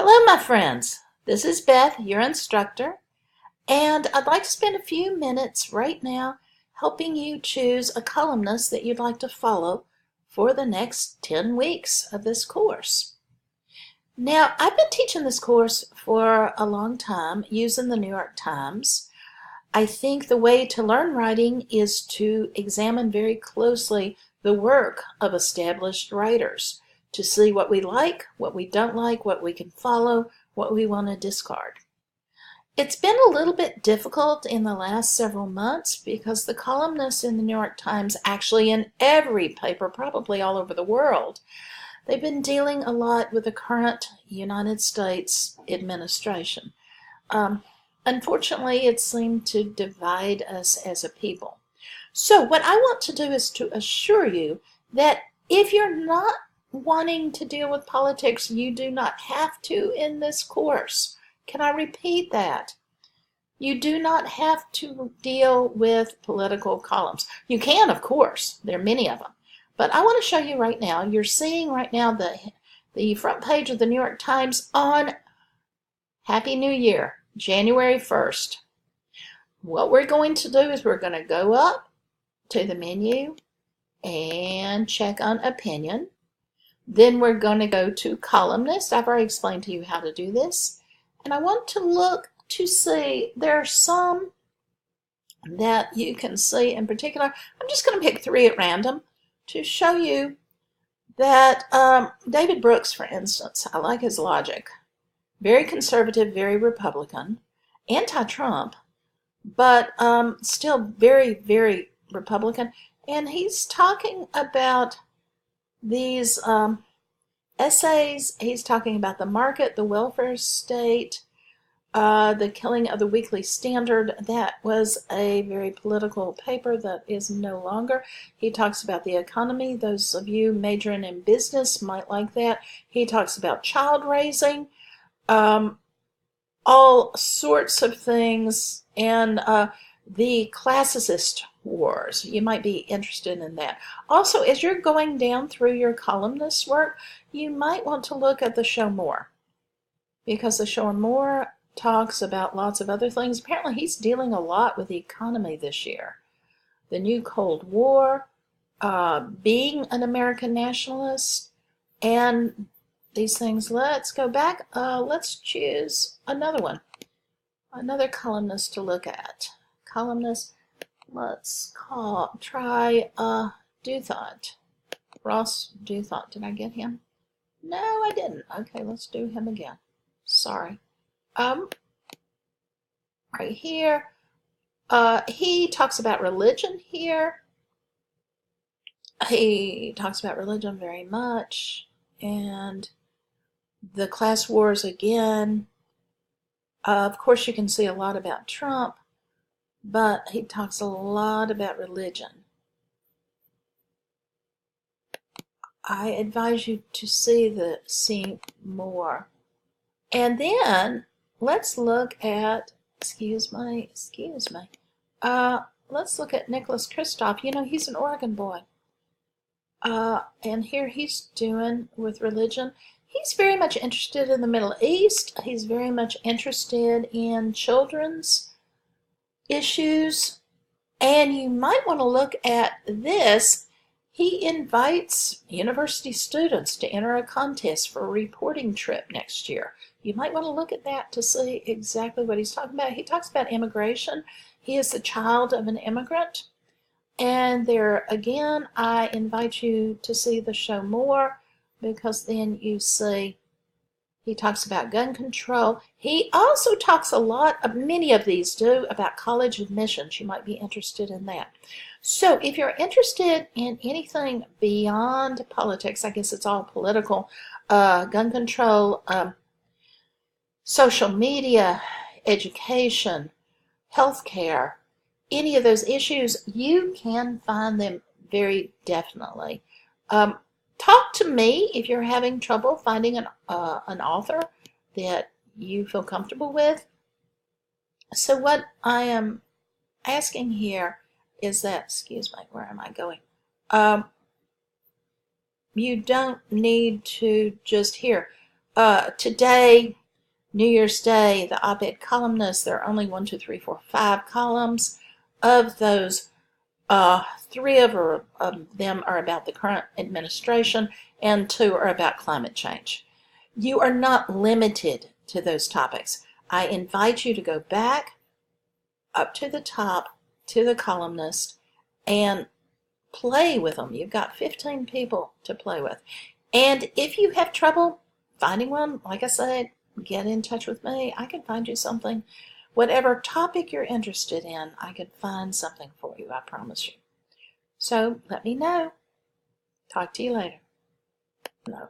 Hello, my friends. This is Beth, your instructor, and I'd like to spend a few minutes right now helping you choose a columnist that you'd like to follow for the next 10 weeks of this course. Now, I've been teaching this course for a long time using the New York Times. I think the way to learn writing is to examine very closely the work of established writers, to see what we like, what we don't like, what we can follow, what we want to discard. It's been a little bit difficult in the last several months because the columnists in the New York Times, actually in every paper, probably all over the world, they've been dealing a lot with the current United States administration. Unfortunately, it seemed to divide us as a people. So what I want to do is to assure you that if you're not wanting to deal with politics, you do not have to in this course. Can I repeat that? You do not have to deal with political columns. You can, of course. There are many of them. But I want to show you right now, you're seeing right now the front page of the New York Times on Happy New Year, January 1st. What we're going to do is we're going to go up to the menu and check on opinion. Then we're going to go to Columnist. I've already explained to you how to do this. And I want to look to see, there are some that you can see in particular. I'm just going to pick 3 at random to show you that David Brooks, for instance, I like his logic. Very conservative, very Republican, anti-Trump, but still very, very Republican. And he's talking about these essays. He's talking about the market, the welfare state, the killing of the Weekly Standard. That was a very political paper that is no longer. He talks about the economy. Those of you majoring in business might like that. He talks about child raising, all sorts of things, and the classicist wars. You might be interested in that. Also, as you're going down through your columnist work, you might want to look at the Show More, because the Show More talks about lots of other things. Apparently, he's dealing a lot with the economy this year. The new Cold War, being an American nationalist, and these things. Let's go back. Let's choose another one, another columnist to look at. Columnist. Let's try Dothant. Ross Dothant. Did I get him? No, I didn't. Okay, let's do him again. Sorry. Right here, he talks about religion here. He talks about religion very much, and the class wars again. Of course, you can see a lot about Trump, but he talks a lot about religion. I advise you to see more. And then let's look at, excuse me. Let's look at Nicholas Kristof. You know, he's an Oregon boy. And here he's doing with religion. He's very much interested in the Middle East. He's very much interested in children's issues. And you might want to look at this. He invites university students to enter a contest for a reporting trip next year. You might want to look at that to see exactly what he's talking about. He talks about immigration. He is the child of an immigrant. And there again, I invite you to see the Show More, because then you see he talks about gun control. He also talks a lot, many of these do, about college admissions. You might be interested in that. So if you're interested in anything beyond politics, I guess it's all political, gun control, social media, education, healthcare, any of those issues, you can find them very definitely. Talk to me if you're having trouble finding an author that you feel comfortable with. So what I am asking here is that, excuse me, where am I going? You don't need to just here. Today, New Year's Day, the op-ed columnist, there are only 1, 2, 3, 4, 5 columns. Of those, 3 of them are about the current administration, and 2 are about climate change. You are not limited to those topics. I invite you to go back up to the top to the columnist and play with them. You've got 15 people to play with. And if you have trouble finding one, like I said, get in touch with me. I can find you something. Whatever topic you're interested in, I can find something for you, I promise you. So let me know. Talk to you later. No.